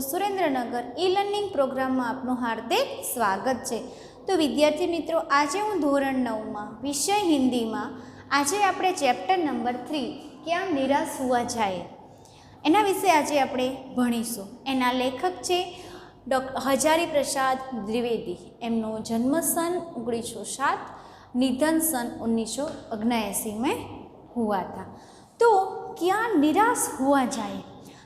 Surendranagar e learning પ્રોગ્રામમાં આપનું હાર્દિક સ્વાગત છે। તો વિદ્યાર્થી મિત્રો, આજે હું ધોરણ 9માં વિષય હિન્દીમાં આજે આપણે ચેપ્ટર નંબર 3 ક્યાં નિરાશ હુઆ જાએ એના વિશે આજે આપણે ભણીશું। એના લેખક છે હજારી પ્રસાદ દ્વિવેદી। એમનો જન્મ સન 1907, निधन सन 1979 में हुआ था। तो क्या निराश हुआ जाए,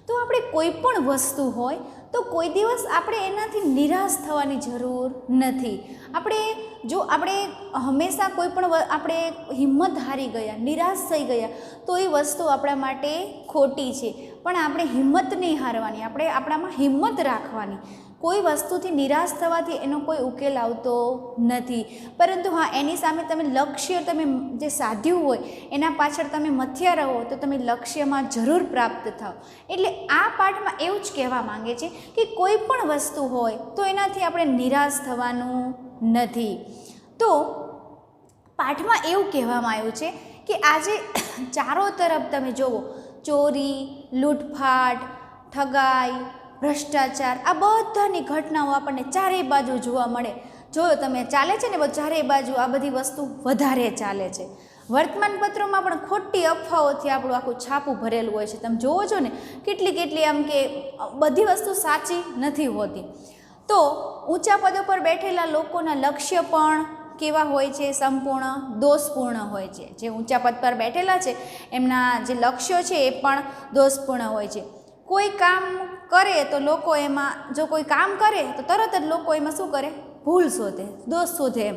तो આપણે કોઈ પણ વસ્તુ હોય તો કોઈ દિવસ આપણે એનાથી નિરાશ થવાની જરૂર નથી। જો આપણે હંમેશા કોઈ પણ આપણે હિંમત હારી ગયા, નિરાશ થઈ ગયા તો એ વસ્તુ આપણા માટે ખોટી છે। પણ આપણે હિંમત નહીં હારવાની, આપણે આપણામાં હિંમત રાખવાની। કોઈ વસ્તુથી નિરાશ થવાથી એનો કોઈ ઉકેલ આવતો નથી, પરંતુ હા, એની સામે તમે લક્ષ્ય તમે જે સાધ્યું હોય એના પાછળ તમે મથ્યા રહો તો તમે લક્ષ્યમાં જરૂર પ્રાપ્ત થાઓ। એટલે આ પાઠમાં એવું જ કહેવા માંગે છે કે કોઈ પણ વસ્તુ હોય તો એનાથી આપણે નિરાશ થવાનું નથી। તો પાઠમાં એવું કહેવામાં આવ્યું છે કે આજે ચારો તરફ તમે જુઓ, ચોરી, લૂંટફાટ, ઠગાઈ, ભ્રષ્ટાચાર, આ બધાની ઘટનાઓ આપણને ચારેય બાજુ જોવા મળે। જોયો તમે, ચાલે છે ને ચારેય બાજુ આ બધી વસ્તુ વધારે ચાલે છે। વર્તમાન પત્રોમાં પણ ખોટી અફવાઓથી આપણું આખું છાપું ભરેલું હોય છે। તમે જોવો છો ને, કેટલી આમ કે બધી વસ્તુ સાચી નથી હોતી। તો ઊંચા પદો પર બેઠેલા લોકોના લક્ષ્ય પણ કેવા હોય છે? સંપૂર્ણ દોષપૂર્ણ હોય છે। જે ઊંચા પદ પર બેઠેલા છે એમના જે લક્ષ્યો છે એ પણ દોષપૂર્ણ હોય છે। કોઈ કામ કરે તો લોકો એમાં, જો કોઈ કામ કરે તો તરત જ લોકો એમાં શું કરે? ભૂલ શોધે, દોષ શોધે।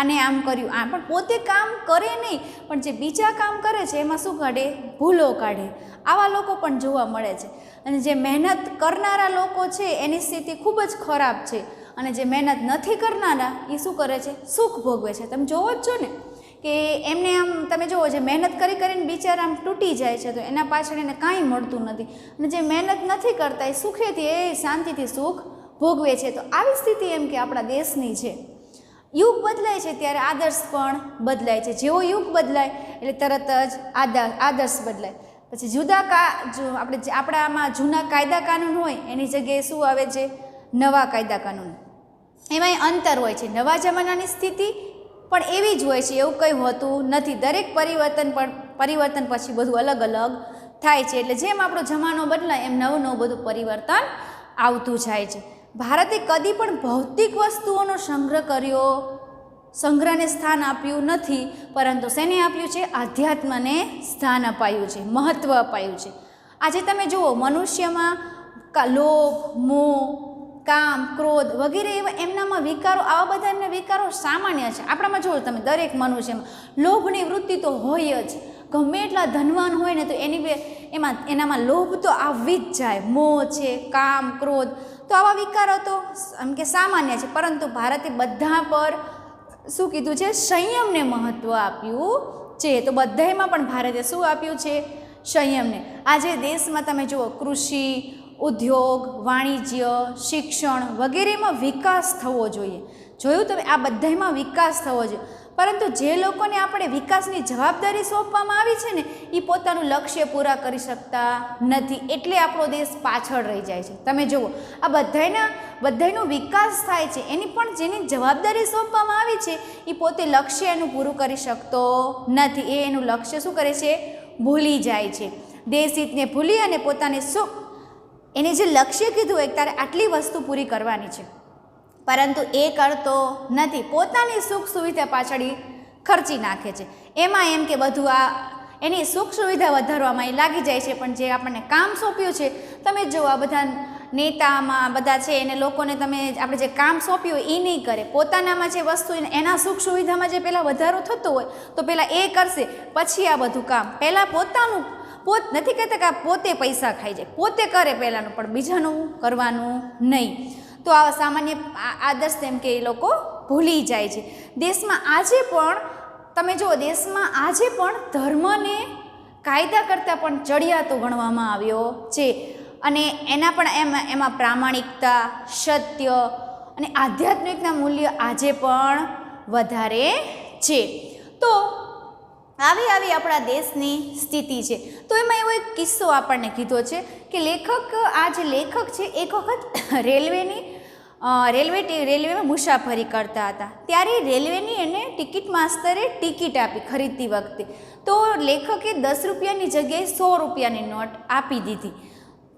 આને આમ કર્યું, આમ, પણ પોતે કામ કરે નહીં, પણ જે બીજા કામ કરે છે એમાં શું કાઢે? ભૂલો કાઢે। આવા લોકો પણ જોવા મળે છે। અને જે મહેનત કરનારા લોકો છે એની સ્થિતિ ખૂબ જ ખરાબ છે, અને જે મહેનત નથી કરનારા એ શું કરે છે? સુખ ભોગવે છે। તમે જોવો જ છો ને કે એમને આમ તમે જુઓ, જે મહેનત કરીને બિચારા આમ તૂટી જાય છે તો એના પાછળ એને કાંઈ મળતું નથી, અને જે મહેનત નથી કરતા એ સુખેથી, એ શાંતિથી સુખ ભોગવે છે। તો આવી સ્થિતિ એમ કે આપણા દેશની છે। યુગ બદલાય છે ત્યારે આદર્શ પણ બદલાય છે। જેવો યુગ બદલાય એટલે તરત જ આદર્શ બદલાય। પછી આપણામાં જૂના કાયદા કાનૂન હોય એની જગ્યાએ શું આવે છે? નવા કાયદા કાનૂન। એમાંય અંતર હોય છે। નવા જમાનાની સ્થિતિ પણ એવી જ હોય છે, એવું કંઈ હોતું નથી। દરેક પરિવર્તન પછી બધું અલગ અલગ થાય છે। એટલે જેમ આપણો જમાનો બદલાય એમ નવું બધું પરિવર્તન આવતું જાય છે। ભારતે કદી પણ ભૌતિક વસ્તુઓનો સંગ્રહને સ્થાન આપ્યું નથી, પરંતુ શેને આપ્યું છે? આધ્યાત્મને સ્થાન અપાયું છે, મહત્ત્વ અપાયું છે। આજે તમે જુઓ, મનુષ્યમાં લોભ, મોહ, કામ, ક્રોધ વગેરે એમનામાં વિકારો, આવા બધા એમના વિકારો સામાન્ય છે। આપણામાં જુઓ તમે, દરેક મનુષ્યમાં લોભની વૃત્તિ તો હોય જ। ગમે એટલા ધનવાન હોય ને તો એનામાં લોભ તો આવી જ જાય। મોહ છે, કામ, ક્રોધ, તો આવા વિકારો તો એમ કે સામાન્ય છે। પરંતુ ભારતે બધા પર શું કીધું છે? સંયમને મહત્ત્વ આપ્યું છે। તો બધામાં પણ ભારતે શું આપ્યું છે? સંયમને। આજે દેશમાં તમે જુઓ, કૃષિ, ઉદ્યોગ, વાણિજ્ય, શિક્ષણ વગેરેમાં વિકાસ થવો જોઈએ। જોયું તમે, આ બધામાં વિકાસ થવો જોઈએ, પરંતુ જે લોકોને આપણે વિકાસની જવાબદારી સોંપવામાં આવી છે ને એ પોતાનું લક્ષ્ય પૂરા કરી શકતા નથી, એટલે આપણો દેશ પાછળ રહી જાય છે। તમે જુઓ, આ બધાનો વિકાસ થાય છે, એની પણ જેની જવાબદારી સોંપવામાં આવી છે એ પોતે લક્ષ્ય એનું પૂરું કરી શકતો નથી। એનું લક્ષ્ય શું કરે છે? ભૂલી જાય છે। દેશ હિતને ભૂલી અને પોતાને સુખ, એને જે લક્ષ્ય કીધું હોય તારે આટલી વસ્તુ પૂરી કરવાની છે, પરંતુ એ કરતો નથી, પોતાની સુખ સુવિધા પાછળ ખર્ચી નાખે છે। એમાં એમ કે બધું એની સુખ સુવિધા વધારવામાં એ લાગી જાય છે, પણ જે આપણને કામ સોંપ્યું છે, તમે જો આ બધા નેતામાં બધા છે એને લોકોને આપણે જે કામ સોંપ્યું હોય એ નહીં કરે। પોતાનામાં જે વસ્તુ એના સુખ સુવિધામાં જે પહેલાં વધારો થતો હોય તો પહેલાં એ કરશે, પછી આ બધું કામ પહેલાં નથી કહેતા કે આ પોતે પૈસા ખાઈ જાય, પોતે કરે પહેલાંનું, પણ બીજાનું કરવાનું નહીં। તો આવા સામાન્ય આદર્શ એમ કે એ લોકો ભૂલી જાય છે। દેશમાં આજે પણ તમે જુઓ, દેશમાં આજે પણ ધર્મને કાયદા કરતાં પણ ચડિયાતો ગણવામાં આવ્યો છે, અને એમાં પ્રામાણિકતા, સત્ય અને આધ્યાત્મિકના મૂલ્ય આજે પણ વધારે છે। તો આવી આપણા દેશની સ્થિતિ છે। તો એમાં એવો એક કિસ્સો આપણને કીધો છે કે આ જે લેખક છે એક વખત રેલવેમાં મુસાફરી કરતા હતા, ત્યારે રેલવેની એને ટિકિટ માસ્તરે ટિકિટ આપી ખરીદતી વખતે, તો લેખકે 10 રૂપિયાની જગ્યાએ 100 રૂપિયાની નોટ આપી દીધી।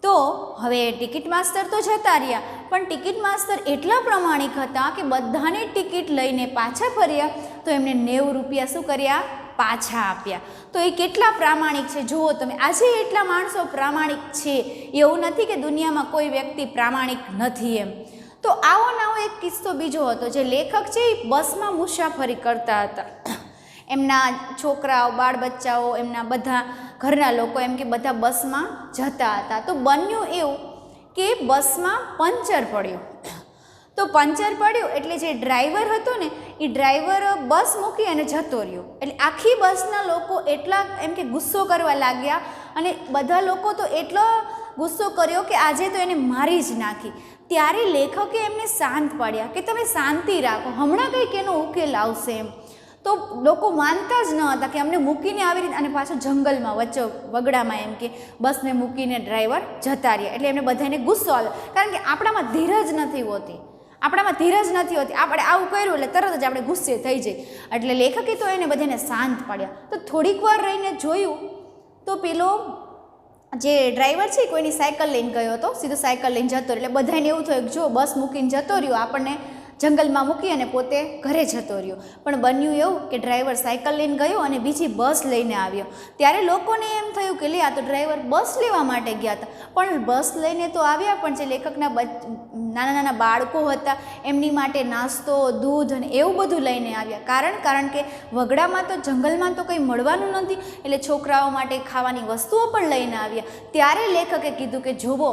તો હવે ટિકિટ માસ્તર તો જતા રહ્યા, પણ ટિકિટ માસ્તર એટલા પ્રમાણિક હતા કે બધાને ટિકિટ લઈને પાછા ફર્યા તો એમને 90 રૂપિયા શું કર્યા? પાછા આપ્યા। તો એ કેટલા પ્રામાણિક છે જુઓ તમે, આજે એટલા માણસો પ્રામાણિક છે, એવું નથી કે દુનિયામાં કોઈ વ્યક્તિ પ્રામાણિક નથી એમ। તો આવો એક કિસ્સો બીજો હતો, જે લેખક છે એ બસમાં મુસાફરી કરતા હતા, એમના છોકરાઓ, બાળ બચ્ચાઓ, એમના બધા ઘરના લોકો એમ કે બધા બસમાં જતા હતા। તો બન્યું એવું કે બસમાં પંચર પડ્યું। તો પંચર પડ્યું એટલે જે ડ્રાઈવર હતો ને એ ડ્રાઈવર બસ મૂકી અને જતો રહ્યો, એટલે આખી બસના લોકો એટલા એમ કે ગુસ્સો કરવા લાગ્યા, અને બધા લોકો તો એટલો ગુસ્સો કર્યો કે આજે તો એને મારી જ નાખી। ત્યારે લેખકે એમને શાંત પાડ્યા કે તમે શાંતિ રાખો, હમણાં કંઈક એનો ઉકેલ આવશે એમ। તો લોકો માનતા જ ન હતા કે અમને મૂકીને આવી રીતે, અને પાછો જંગલમાં વચ્ચે વગડામાં એમ કે બસને મૂકીને ડ્રાઈવર જતા રહ્યા, એટલે એમને બધાને ગુસ્સો આવ્યો, કારણ કે આપણામાં ધીરજ નથી હોતી, આપણે આવું કર્યું એટલે તરત જ આપણે ગુસ્સે થઈ જઈએ, એટલે લેખકે તો એને બધાને શાંત પાડ્યા। તો થોડીક વાર રહીને જોયું તો પેલો જે ડ્રાઈવર છે કોઈની સાયકલ લઈને ગયો હતો, સીધો સાયકલ લઈને જતો રહ્યો, એટલે બધાને એવું થયું કે જો બસ મૂકીને જતો રહ્યો, આપણને જંગલમાં મૂકી અને પોતે ઘરે જતો રહ્યો। પણ બન્યું એવું કે ડ્રાઈવર સાયકલ લઈને ગયો અને બીજી બસ લઈને આવ્યો, ત્યારે લોકોને એમ થયું કે લે આ તો ડ્રાઈવર બસ લેવા માટે ગયા હતા, પણ બસ લઈને તો આવ્યા, પણ જે લેખકના નાના બાળકો હતા એમની માટે નાસ્તો, દૂધ અને એવું બધું લઈને આવ્યા, કારણ કે વગડામાં તો જંગલમાં તો કંઈ મળવાનું નથી, એટલે છોકરાઓ માટે ખાવાની વસ્તુઓ પણ લઈને આવ્યા। ત્યારે લેખકે કીધું કે જુઓ,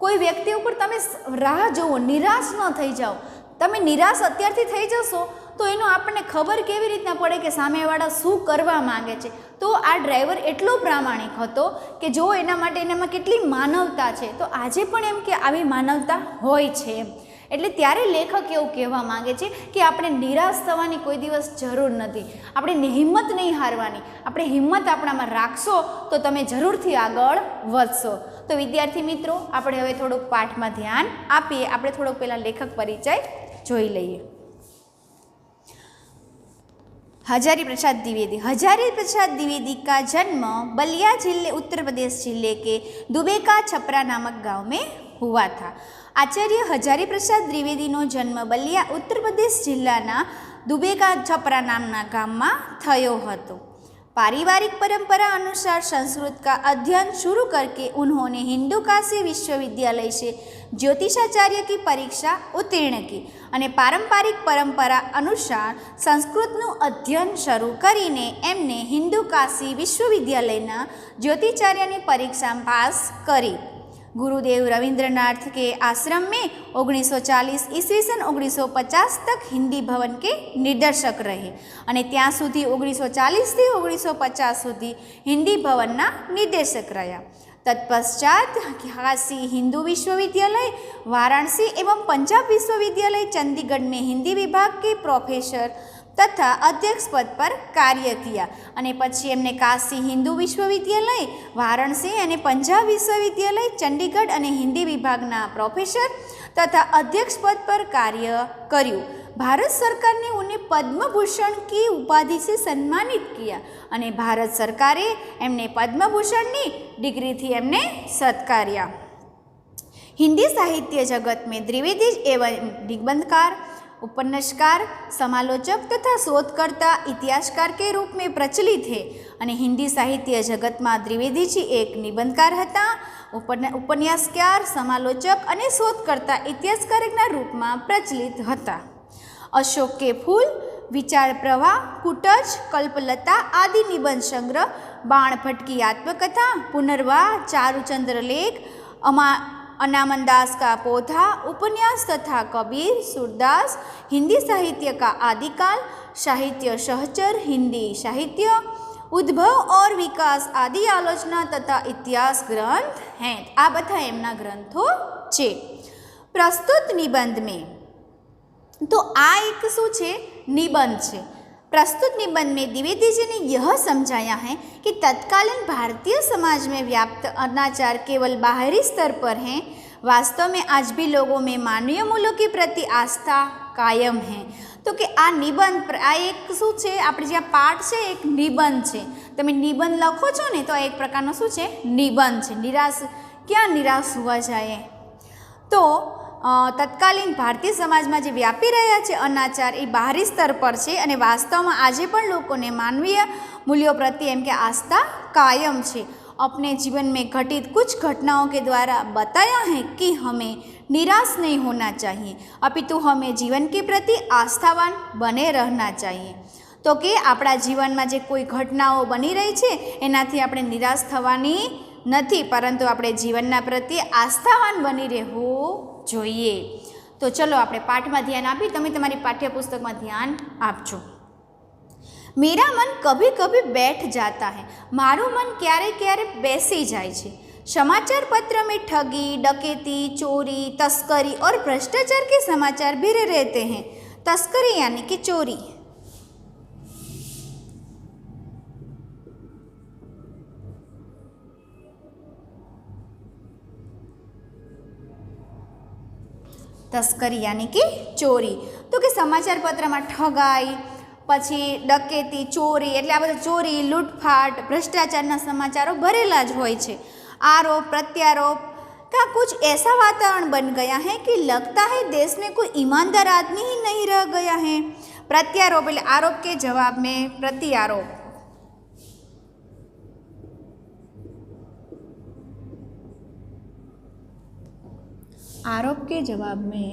કોઈ વ્યક્તિ ઉપર તમે રાહ જુઓ, નિરાશ ન થઈ જાઓ। તમે નિરાશ અત્યારથી થઈ જશો તો એનો આપણને ખબર કેવી રીતના પડે કે સામેવાળા શું કરવા માંગે છે। તો આ ડ્રાઈવર એટલો પ્રામાણિક હતો કે જો એનામાં કેટલી માનવતા છે, તો આજે પણ એમ કે આવી માનવતા હોય છે એમ। એટલે ત્યારે લેખક એવું કહેવા માંગે છે કે આપણે નિરાશ થવાની કોઈ દિવસ જરૂર નથી, આપણે હિંમત નહીં હારવાની, આપણે હિંમત આપણામાં રાખશો તો તમે જરૂરથી આગળ વધશો। તો વિદ્યાર્થી મિત્રો, આપણે હવે થોડુંક પાઠમાં ધ્યાન આપીએ, આપણે થોડોક પહેલાં લેખક પરિચય જોઈ લઈએ। हजारी प्रसाद द्विवेदी का जन्म बलिया जिले उत्तर प्रदेश जिले के दुबेका छपरा नामक गांव में हुआ था। आचार्य हजारी प्रसाद द्विवेदीનો જન્મ બલિયા ઉત્તર પ્રદેશ જિલ્લાના દુબેકા છપરા નામના ગામમાં થયો હતો। पारिवारिक परंपरा अनुसार संस्कृत का अध्ययन शुरू करके उन्होंने हिंदू काशी विश्वविद्यालय से ज्योतिषाचार्य की परीक्षा उत्तीर्ण की અને पारंपरिक परंपरा अनुसार संस्कृतનું अध्ययन शुरू કરીને એમને हिंदू काशी विश्वविद्यालयના ज्योतिषाचार्यની परीक्षा पास કરી। गुरुदेव रविंद्रनाथ के आश्रम में 1940 ईस्वी सन 1950 तक हिंदी भवन के निर्देशक रहे, અને ત્યાં સુધી 1940 થી 1950 સુધી हिंदी भवनના निर्देशक રહ્યા। तत्पश्चात काशी हिंदू विश्वविद्यालय, वाराणसी एवं पंजाब विश्वविद्यालय चंडीगढ़ में हिंदी विभाग के प्रोफेसर तथा अध्यक्ष पद पर कार्य किया, અને પછી એમને કાશી હિન્દુ વિશ્વવિદ્યાલય, વારાણસી અને પંજાબ વિશ્વવિદ્યાલય ચંડીગઢ અને હિન્દી વિભાગના પ્રોફેસર તથા अध्यक्ष पद पर कार्य કર્યું। भारत सरकार ने उन्हें पद्म भूषण की उपाधि से सम्मानित किया, અને ભારત સરકારે એમને પદ્મભૂષણની ડિગ્રીથી એમને સત્કાર્યા। हिंदी साहित्य जगत में द्विवेदी एवं निबंधकार, उपन्यासकार, समालोचक तथा शोधकर्ता, इतिहासकार के रूप में प्रचलित है। અને हिंदी साहित्य जगत में द्विवेदीजी एक निबंधकार હતા, उपन्यासकार, समालोचक અને शोधकर्ता, इतिहासकारना रूप में प्रचलित હતા। अशोक के फूल, विचार प्रवाह, कुटज, कल्पलता आदि निबंध संग्रह, बाण भट्ट आत्मकथा, पुनर्वाह, चारुचंद्र लेख, अनामनदास का पौधा, उपन्यास तथा कबीर, सूरदास, हिंदी साहित्य का आदिकाल, साहित्य सहचर, हिंदी साहित्य, उद्भव और विकास आदि आलोचना तथा इतिहास ग्रंथ हैं। आ बधा एमना ग्रंथों छे। प्रस्तुत निबंध में तो आ एक शू छे? निबंध छे। प्रस्तुत निबंध में द्विवेदी जी ने यह समझाया है कि तत्कालीन भारतीय समाज में व्याप्त अनाचार केवल बाहरी स्तर पर हैं, वास्तव में आज भी लोगों में मानवीय मूल्यों के प्रति आस्था कायम है। तो कि आ निबंध आ एक शू है, આપણે જે પાઠ છે એક નિબંધ છે। તમે નિબંધ લખો છો ને તો આ એક પ્રકારનો શું છે, નિબંધ છે। નિરાશ ક્યાં નિરાશ હોવા જાય। તો તત્કાલીન ભારતીય સમાજમાં જે વ્યાપી રહ્યા છે અનાચાર એ બાહરી સ્તર પર છે અને વાસ્તવમાં આજે પણ લોકોને માનવીય મૂલ્યો પ્રત્યે એમ કે आस्था कायम છે। अपने जीवन में घटित कुछ घटनाओं के द्वारा बताया है कि हमें निराश नहीं होना चाहिए, अपितु हमें जीवन के प्रति आस्थावान बने रहना चाहिए। तो कि आपણા जीवનમાં જે કોઈ ઘટનાઓ બની રહી છે એનાથી આપણે નિરાશ થવાની નથી, પરંતુ આપણે જીવનના પ્રત્યે આસ્થાવાન બની રહેવું જોઈએ। તો ચલો આપણે પાઠમાં ધ્યાન આપી, તમે તમારી પાઠ્યપુસ્તકમાં ध्यान આપજો। मेरा मन कभी कभी बैठ जाता है, मारू मन क्यारे क्यारे बेसी जाए छे। समाचार पत्र में ठगी, डकैती, चोरी, तस्करी और भ्रष्टाचार के समाचार भी रहते हैं। तस्करी यानी कि चोरी। तस्करी यानी कि चोरी। तो कि समाचार पत्र में ठगाई, पछी डकेती, चोरी एटले आ बधुं चोरी, लूटफाट, भ्रष्टाचारना समाचारों भरेला ज होय छे। आरोप प्रत्यारोप का कुछ ऐसा वातावरण बन गया है कि लगता है देश में कोई ईमानदार आदमी ही नहीं रह गया है। प्रत्यारोप एटले आरोप के जवाब में प्रत्यारोप। आरोप के जवाब में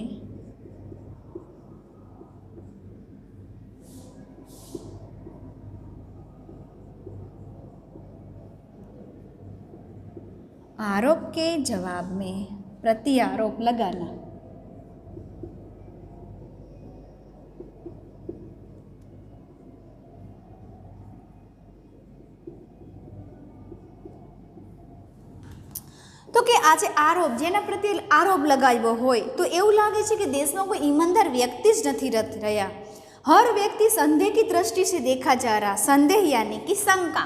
आरोप के जवाब में प्रत्यारोप लगाना। तो कि आज आरोप जेना प्रत्ये आरोप लगाव्यो होय तो एवुं लागे छे कि देश में कोई ईमानदार व्यक्ति ज नथी रह्या। हर व्यक्ति संदेह की दृष्टि से देखा जा रहा। संदेह यानी कि शंका।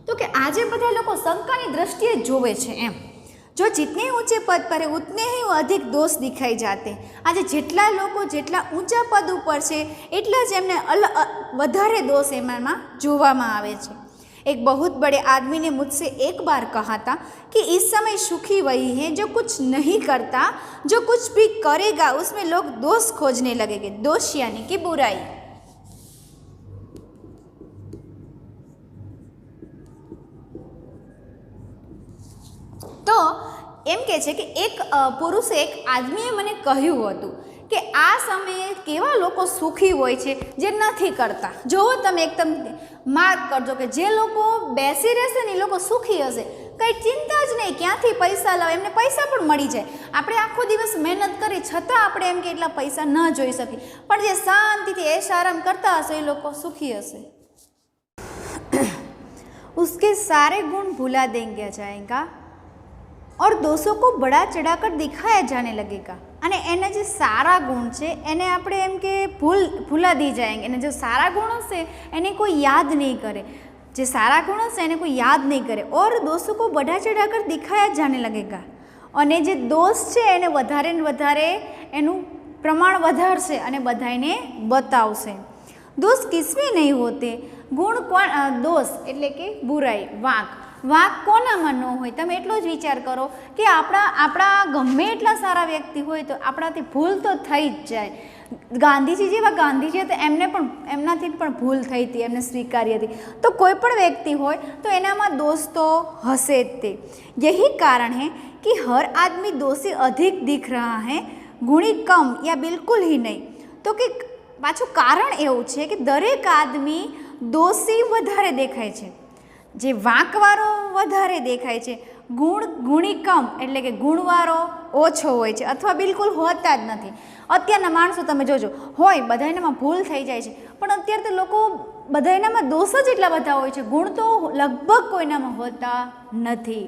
तो कि आज बधा लोग शंका की दृष्टिए जोवे छे एम। जो जितने ऊंचे पद पर है उतने ही अधिक दोष दिखाई जाते। आज जेटला लोग जेटला ऊंचा पद पर है एटला ज एमने वधारे दोष एमां जोवामां आवे छे। एक बहुत बड़े आदमी ने मुझसे एक बार कहा था कि इस समय सुखी वही है जो कुछ नहीं करता, जो कुछ भी करेगा उसमें लोग दोष खोजने लगेंगे। दोष यानी कि बुराई। तो एम कहे छे कि एक पुरुषे एक आदमीए मने कह्युं हतुं कि आ समये केवा लोको सुखी होय छे जे नथी करता। जोवो तमे एकदम मार्क करजो कि जे लोको बेसी रहेशे ने लोको सुखी हशे, कई चिंता ज नहीं, क्यांथी पैसा लावे, एमने पैसा पण मळी जाय। आपणे आखो दिवस मेहनत करी छतां आपणे एम के એટલા पैसा न जोई सकी, पण जे शांतिथी ऐश आराम करता हशे ए लोको सुखी हशे। उसके सारे गुण भुला देंगे जाएगा और दोषों को बड़ा चढ़ाकर दिखाया जाने लगेगा। अने एने जे सारा गुण छे एने आपणे एम के भूला दी जाएंगे। एने जो सारा गुण हशे एने कोई याद नहीं करे, जे सारा गुण हशे एने कोई याद नहीं करे और दोषों को बढ़ा चढ़ाकर दिखाया जाने लगेगा। अने जे दोष छे एने वधारे ने वधारे एनुं प्रमाण वधारशे अने बधाने बतावशे। दोष किसमें नहीं होते, गुण कोण, दोष एटले के बुराई, वांक। वांक कोनामां न होय। तमे एटलो ज विचार करो कि आपणा गमे एटला सारा व्यक्ति होय तो आपणाथी भूल तो थई ज जाय। गांधीजी जेवा गांधीजी हता एमने पण एमनाथी पण भूल थई हती, एमने स्वीकारी हती। तो कोई पण व्यक्ति होय तो एनामां दोष तो हशे ज ते। यही कारण है कि हर आदमी दोषी अधिक दिख रहा है, गुणी कम या बिल्कुल ही नहीं। तो कि पाछुं कारण एवुं छे कि दरेक आदमी दोषी वधारे देखाय छे, जे वांकवाळो वधारे देखाय छे। गुणी कम एटले के गुणवाळो ओछो होय छे अथवा बिल्कुल होता ज नथी। अत्याરના माणसो तमे जोजो होय बधायनामां भूल थई जाय छे, पण अत्यार तो लोको बधायनामां दोष ज एटला बधा होय छे, गुण तो लगभग कोईनामां होता नथी।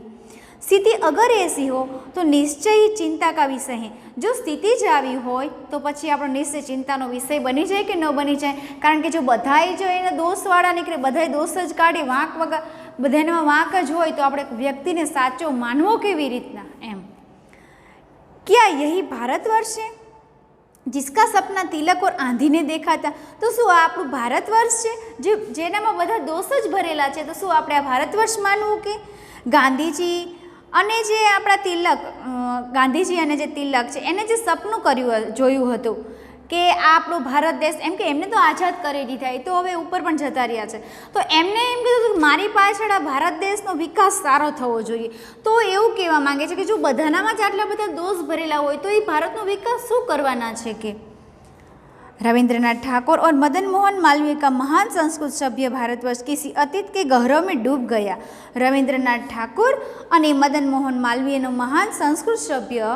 स्थिति अगर ऐसी हो तो निश्चय ही चिंता का विषय है। जो स्थिति ज आवी होय तो पछी आपणो निश्चय चिंतानो विषय बनी जाए कि न बनी जाए। कारण के जो बधाए जो एना दोषवाळा निकळे, बधाए दोष ज काढे, वांक वगर बधानामां वांक ज होय तो आपणे व्यक्तिने साचो मानवो केवी रीतना एम। क्या यही भारतवर्ष है जिसका सपना तिलक और आंधी ने देखा था? तो शू आपणुं भारतवर्ष है जे जेनामां बधा दोष ज भरेला छे? तो शू आपणे आ भारतवर्ष मानवुं के? गांधीजी अने जे आपणा तिलक गांधीजी अने जे तिलक छे एने जे सपनुं कर्युं जोयुं हतुं के આપણો ભારત દેશ, એમ કે એમને તો આઝાદ કરી દીધા, એ તો હવે ઉપર પણ જતા રહ્યા છે, તો એમને એમ કીધું કે મારી પાછળ આ ભારત દેશનો વિકાસ સારો થવો જોઈએ. તો એવું કહેવા માંગે છે કે જો બધાનામાં જ આટલા બધા દોષ ભરેલા હોય તો એ ભારતનો વિકાસ શું કરવાના છે. કે रविंद्रनाथ ठाकुर और मदन मोहन मालवीय का महान संस्कृत सभ्य भारतवर्ष किसी अतीत के गहरों में डूब गया. रविंद्रनाथ ठाकुर અને મદન મોહન માલવીયનો મહાન સંસ્કૃત સભ્ય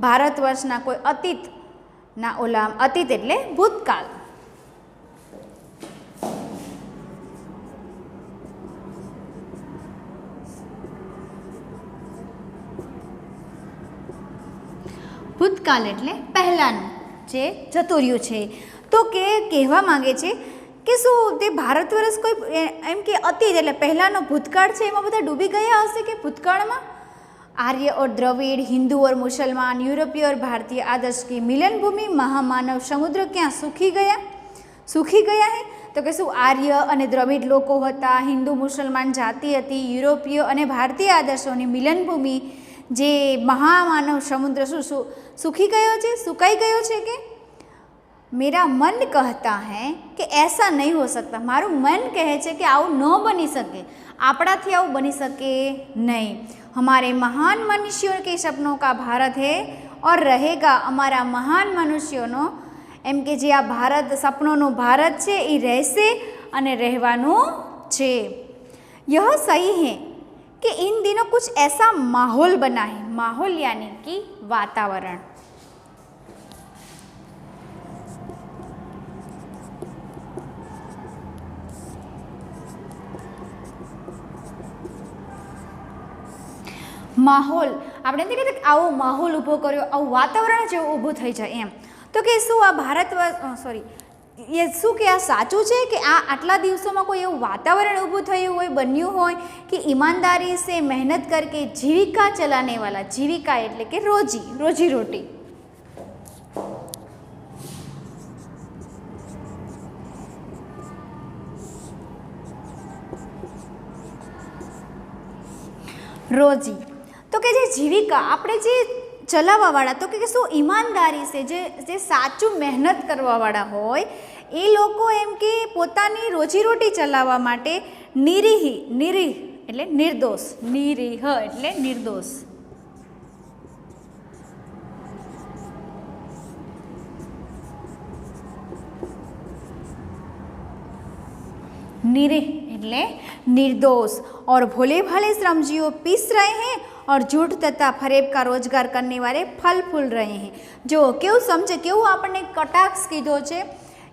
ભારતવર્ષના કોઈ અતીતના ઓલા, અતીત એટલે ભૂતકાળ, ભૂતકાળ એટલે પહેલાંનું જે જતું રહ્યું છે. તો કે કહેવા માગે છે કે શું તે ભારત વર્ષ કોઈ એમ કે અતીત એટલે પહેલાંનો ભૂતકાળ છે એમાં બધા ડૂબી ગયા હશે કે ભૂતકાળમાં आर्य और द्रविड़, हिंदू और मुसलमान, यूरोपीय और भारतीय आदर्श की मिलन भूमि महामानव समुद्र क्या सूखी गया है. तो કે શું આર્ય અને દ્રવિડ લોકો હતા, હિન્દુ મુસલમાન જાતિ હતી, યુરોપીય અને ભારતીય આદર્શોની મિલનભૂમિ જે મહામાનવ સમુદ્ર શું सूखी गयो છે, સુકાઈ ગયો છે. કે मेरा मन कहता है कि ऐसा नहीं हो सकता, मारू मन कहे છે કે આવું ન બની શકે, આપણાથી આવું બની શકે नहीं. हमारे महान मनुष्यों के सपनों का भारत है और रहेगा. અમારા મહાન મનુષ્યોનો એમ કે જે આ ભારત સપનોનું ભારત છે એ રહેશે અને રહેવાનું છે. यह सही है कि इन दिनों कुछ ऐसा माहौल बना है. माहौल यानी कि वातावरण. માહોલ આપણે નથી કહેતા કે આવો માહોલ ઊભો કર્યો, આવું વાતાવરણ જેવું ઊભું થઈ જાય એમ. તો કે શું આ ભારત એ શું કે આ સાચું છે કે આ આટલા દિવસોમાં કોઈ એવું વાતાવરણ ઊભું થયું હોય, બન્યું હોય કે ઈમાનદારી સે મહેનત કરકે જીવિકા ચલાને વાલા, જીવિકા એટલે કે રોજી રોટી, રોજી. તો કે જે જીવિકા આપણે જે ચલાવવાવાળા, તો કે શું ઈમાનદારી છે, જે સાચું મહેનત કરવાવાળા હોય એ લોકો એમ કે પોતાની રોજીરોટી ચલાવવા માટે નિરીહ એટલે નિર્દોષ, નિરીહ એટલે નિર્દોષ, निरीह એટલે निर्दोष और भोले भाले श्रमजीवी पीस रहे हैं और झूठ तथा फरेब का रोजगार करने वाले फल फूल रहे हैं. जो केवुं समझे, केवुं आपने कटाक्ष कीधो छे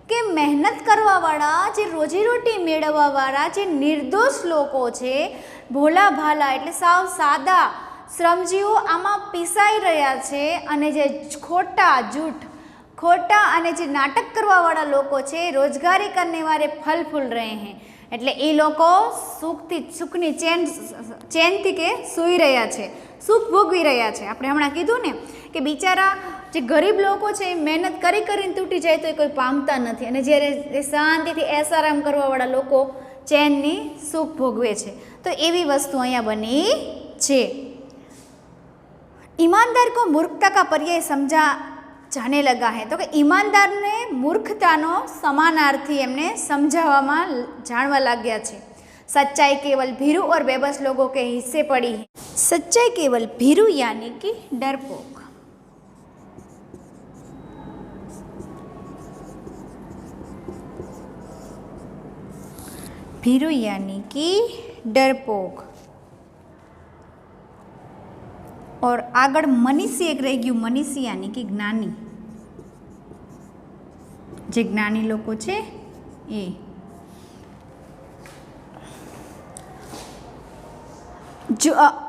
कि मेहनत करवावाळा, जे रोजीरोटी मेळववावाळा, जे निर्दोष लोको छे, भोला भाला એટલે સાવ સાદા શ્રમજીવો આમાં પીસાઈ રહ્યા છે અને જે खोटा અને જે નાટક કરવાવાળા લોકો છે, રોજગારી કરને વાળે ફલ ફૂલ રહે हैं. એટલે એ લોકો સુખની ચેનથી કે સૂઈ રહ્યા છે, સુખ ભોગવી રહ્યા છે. આપણે હમણાં કીધું ને કે બિચારા જે ગરીબ લોકો છે એ મહેનત કરીને તૂટી જાય તો એ કોઈ પામતા નથી, અને જ્યારે શાંતિથી એસારામ કરવાવાળા લોકો ચેનની સુખ ભોગવે છે. તો એવી વસ્તુ અહીંયા બની છે. ईमानदार को मूर्खता का पर्याय समझा जाने लगा है. तो कि ईमानदार ने मूर्खतानो समानार्थी एमने समझावामां जाणवा लाग्या छे. सच्चाई केवल भीरू और बेबस लोगों के हिस्से पड़ी है. सच्चाई केवल भीरू यानी कि डरपोक, भीरू यानी कि डरपोक. और आगळ मनीषी एक रही गયું, मनीषी यानी कि ज्ञानी, जे ज्ञानी लोको छे ए.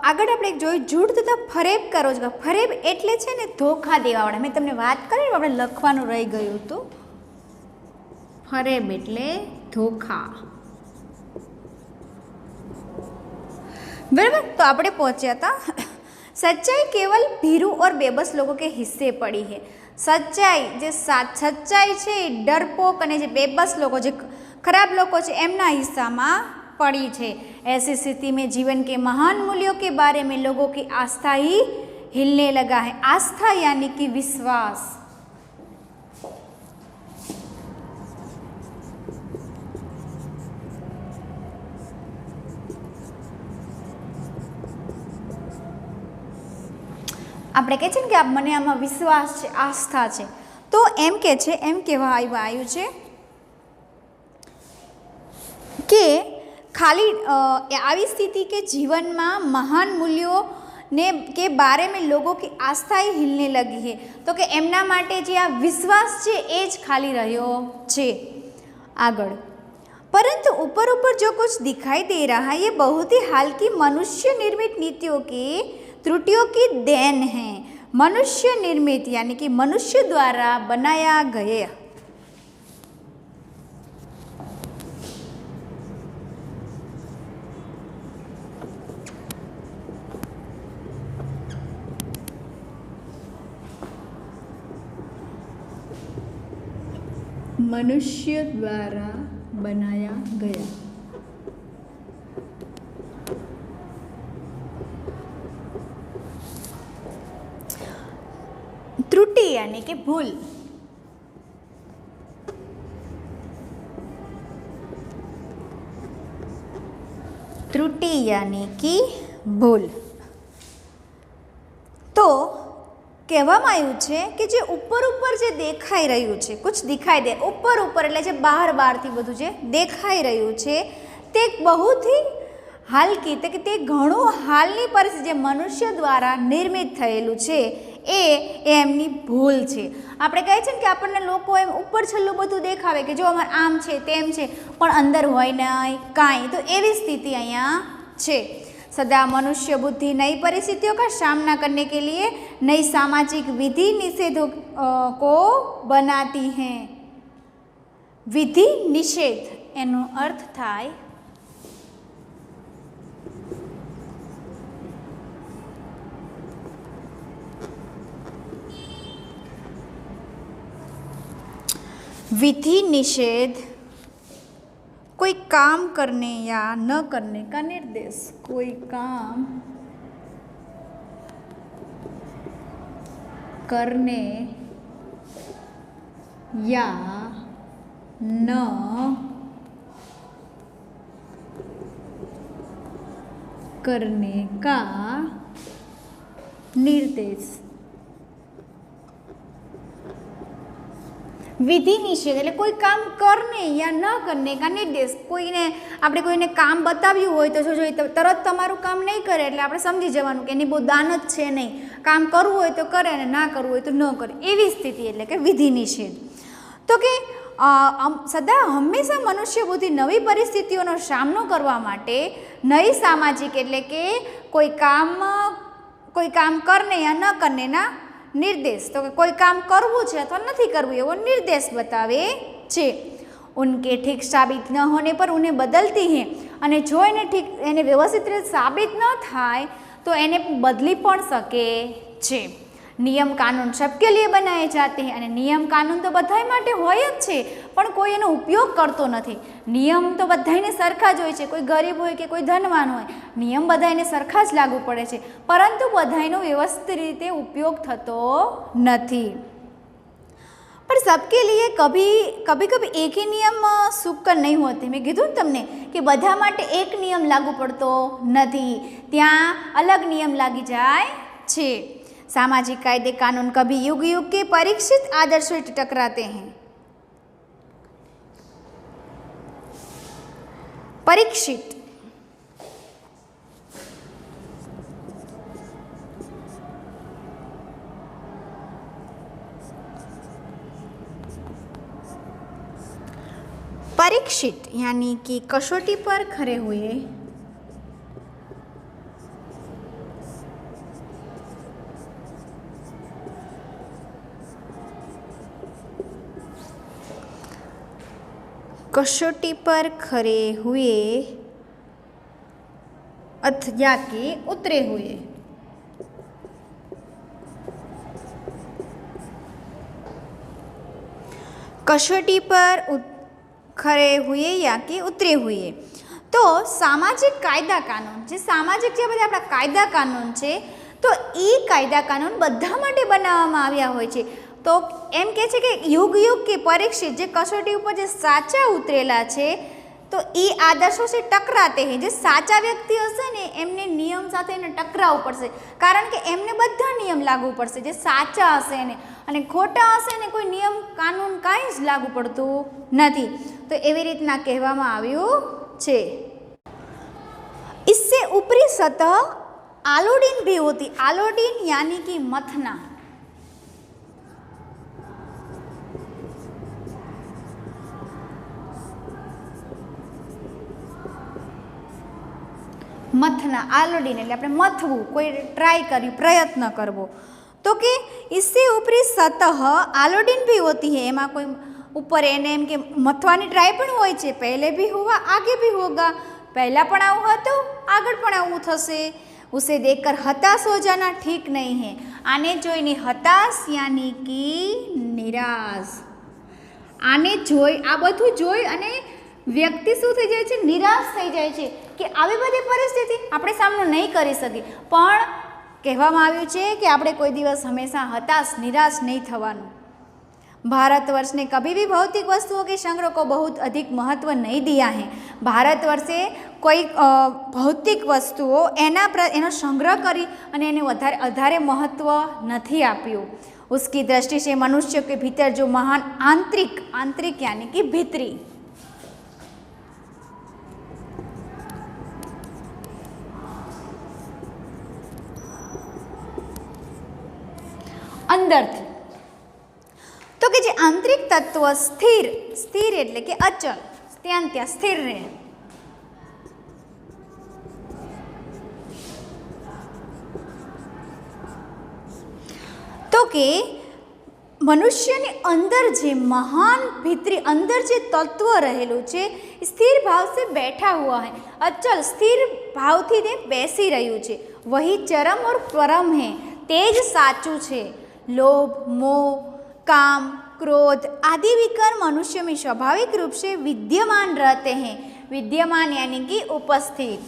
આગળ આપણે જોયું જૂઠ તથા ફરેબ કરો છો. ફરેબ એટલે છે ને ધોખા દેવાવાળા. મેં તમને વાત કરી આપણે લખવાનું રહી ગયું હતું. ફરેબ એટલે ધોખા. बराबर. तो આપણે પહોંચ્યા હતા सच्चाई केवल भीरू और बेबस लोगों के हिस्से पड़ी है. सच्चाई જે સચ્ચાઈ છે એ ડરપોક અને જે બેબસ લોકો જે ખરાબ લોકો છે એમના હિસ્સામાં पड़ी છે. ऐसी स्थिति में जीवन के महान मूल्यों के बारे में लोगों की आस्था ही हिलने लगा है. आस्था यानी कि विश्वास. આપણે કહે છે ને કે આ મને આમાં વિશ્વાસ છે, આસ્થા છે, તો એમ કે છે, એમ કહેવા આવ્યું છે કે खाली આવી સ્થિતિ કે જીવનમાં મહાન મૂલ્યો ને કે બારે में लोगों की आस्था ही हिलने लगी है. तो કે એમના માટે જે આ વિશ્વાસ છે એ જ ખાલી રહ્યો છે. આગળ परंतु ऊपर ऊपर जो कुछ दिखाई दे रहा है ये बहुत ही हाल की मनुष्य निर्मित नीतियों की त्रुटियों की देन है. मनुष्य निर्मित यानी कि मनुष्य द्वारा बनाया गया. मनुष्य द्वारा बनाया गया. त्रुटि यानी कि भूल. त्रुटि यानी कि भूल. तो કહેવામાં આવ્યું છે કે જે ઉપર ઉપર જે દેખાઈ રહ્યું છે, કુછ દિખાઈ દે, ઉપર ઉપર એટલે જે બહાર બહારથી બધું જે દેખાઈ રહ્યું છે તે બહુથી હાલકી કે તે ઘણું હાલની પરિસ્થિતિ જે મનુષ્ય દ્વારા નિર્મિત થયેલું છે એ એમની ભૂલ છે. આપણે કહે છે ને કે આપણને લોકો એમ ઉપર છેલ્લું બધું દેખાવે કે જો અમારે આમ છે તેમ છે પણ અંદર હોય નહીં કાંઈ. તો એવી સ્થિતિ અહીંયા છે. सदा मनुष्य बुद्धि नई परिस्थितियों का सामना करने के लिए नई सामाजिक विधि निषेधों को बनाती हैं. विधि निषेध एनो अर्थ थाय विधि निषेध कोई काम करने या न करने का निर्देश. कोई काम करने या न करने का निर्देश. વિધિ નિષેધ એટલે કોઈ કામ કરને યા ન કરને કા નિર્દેશ. કોઈને આપણે કોઈને કામ બતાવ્યું હોય તો જો તરત તમારું કામ નહીં કરે એટલે આપણે સમજી જવાનું કે એની બહુ દાનત છે નહીં. કામ કરવું હોય તો કરે અને ના કરવું હોય તો ન કરે. એવી સ્થિતિ એટલે કે વિધિ નિષેધ. તો કે સદા હંમેશા મનુષ્ય બુદ્ધિ નવી પરિસ્થિતિઓનો સામનો કરવા માટે નવી સામાજિક એટલે કે કોઈ કામ કરને યા ન કરને ના निर्देश. तो कोई काम करवू है अथवा नहीं करवू एवो निर्देश बतावे छे. उनके ठीक साबित न होने पर उन्हें बदलती हैं अने जो एने ठीक एने व्यवस्थित रीते साबित न थाय तो एने बदली पण सके छे. नियम कानून सबके लिए बनाए जाते हैं अने नियम कानून तो बधाई माटे होय ज छे पण कोई एनो उपयोग करतो नथी. नियम तो बधाईने सरखा ज होय छे. कोई गरीब होय के कोई धनवान होय नियम बधाईने सरखा ज लागू पड़े छे परंतु बधाईनो व्यवस्थित रीते उपयोग थतो नथी. पर सबके लिए कभी कभी एक ही नियम सुकर नहीं होते. मैं कीधुं ने तमने कि बधा माटे एक नियम लागू पड़तो नथी. त्यां अलग नियम लागी जाय छे. सामाजिक कायदे कानून कभी युग युग के परीक्षित आदर्शों से टकराते हैं. परीक्षित परीक्षित यानी कि कसौटी पर खरे हुए कसौटी पर खरे हुए या कि उतरे हुए। कसौटी पर खरे हुए या कि उतरे हुए। तो सामाजिक कायदा कानून जे सामाजिक जे बधा आपણા कायदा कानून छे तो ई कायदा कानून बधा माटे बनाववामां आव्या होय छे। तो एम कहे छे के युग युग के परीक्षित जे कसौटी उपर जे साचा उतरेला छे तो ई आदर्शों से टकराते हैं। जे साचा व्यक्ति हशे ने एमने नियम साथे ने टकरावવું પડશે कारण के एमने बधा नियम लागू પડશે। जे साचा हशे ने अने खोटा हशे ने कोई नियम कानून कांई ज लागू पड़तुं नथी। तो एवी रीतना कहेवामां आव्युं छे। इससे ऊपरी सतह आलोडीन भी होती। आलोडीन यानी कि मथना। मथना आलोडीन एटले आपणे मथवुं, कोई ट्राय कर्युं, प्रयत्न करवो। तो कि इससे ऊपरी सतह आलोडीन भी होती है। एमां कोई ऊपर एने एम के मथवानी ट्राय पण होय छे। पहले भी हुआ आगे भी होगा। पहला पण आवुं हतुं आगळ पण आवुं थशे। उसे देखकर हताश हो जाना ठीक नहीं है। आने जोईने हताश यानी कि निराश। आने जोई आ बधुं जोई अने व्यक्ति शुं थई जाय छे, निराश थई जाय छे कि आवी बधी परिस्थिति आपणे सामनो नहीं करी शकीए। पण कहेवामां आव्युं छे कि आपणे कोई दिवस हमेशा हताश निराश नहीं थवानुं। भारतवर्ष ने कभी भी भौतिक वस्तुओं के संग्रह को बहुत अधिक महत्व नहीं दिया है। भारतवर्षे कोई भौतिक वस्तुओं एनो संग्रह करी अने एने વધારે महत्व नहीं आप्युं। उसकी दृष्टि से मनुष्य के भीतर जो महान आंतरिक यानी कि भीतरी अंदर थी तो कि जे आंतरिक तत्व स्थिर एटले के अचल त्या स्थिर रहे। तो कि मनुष्यनी अंदर जे महान भीतरी अंदर जे तत्व रहेलू छे स्थिर भाव से बैठा हुआ है। अचल स्थिर भाव थी ने बेसी रह्यु छे। वही चरम और परम है। तेज साचू छे। लोभ मोह काम क्रोध आदि विकार मनुष्य में स्वाभाविक रूप से विद्यमान रहते हैं। विद्यमान यानी कि उपस्थित।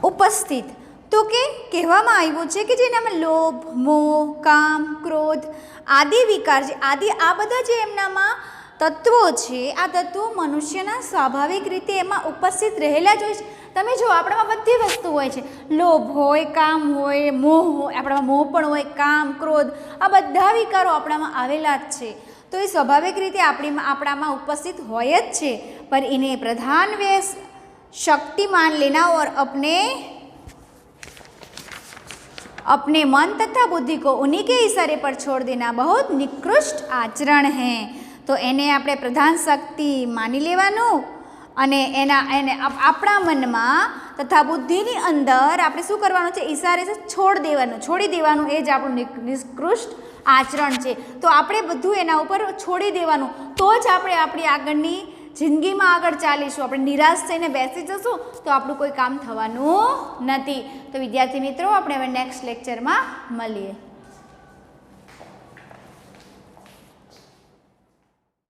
उपस्थित तो के कहेवामां आव्युं छे कि जेनामां लोभ मोह काम क्रोध आदि विकार जे आदि आ बधा जे एमनामां तत्वों छे आ तत्वों मनुष्यना स्वाभाविक रीते एमां उपस्थित रहेला ज होय छे। तमे जो आपणामां बधी वस्तु होय छे। लोभ होय काम होय मोह होय आपणामां मोह पण होय काम क्रोध आ बधा विकारो आपणामां आवेला ज छे। तो ए स्वाभाविक रीते आपणामां उपस्थित होय ज छे। पर इन्हें प्रधान वे शक्तिमान लेना और अपने मन तथा बुद्धि को उन्हीं के इशारे पर छोड़ देना बहुत निकृष्ट आचरण है। तो एने आपणे प्रधान शक्ति मानी लेवानुं अने एने आपणा मनमा तथा बुद्धिनी अंदर आपणे शुं करवानुं छे इशारे से छोड़ी देवानुं ए ज आपणुं निकृष्ट आचरण छे। तो आपणे बधुं एना उपर छोड़ी देवानुं तो ज आपणे आपणी आगळनी जिंदगीमां आगळ चालीशुं। आपणे निराश थईने बेसी जशुं तो आपणुं कोई काम थवानुं नथी। तो विद्यार्थी मित्रों आपणे हवे नेक्स्ट लेक्चरमां मळीए।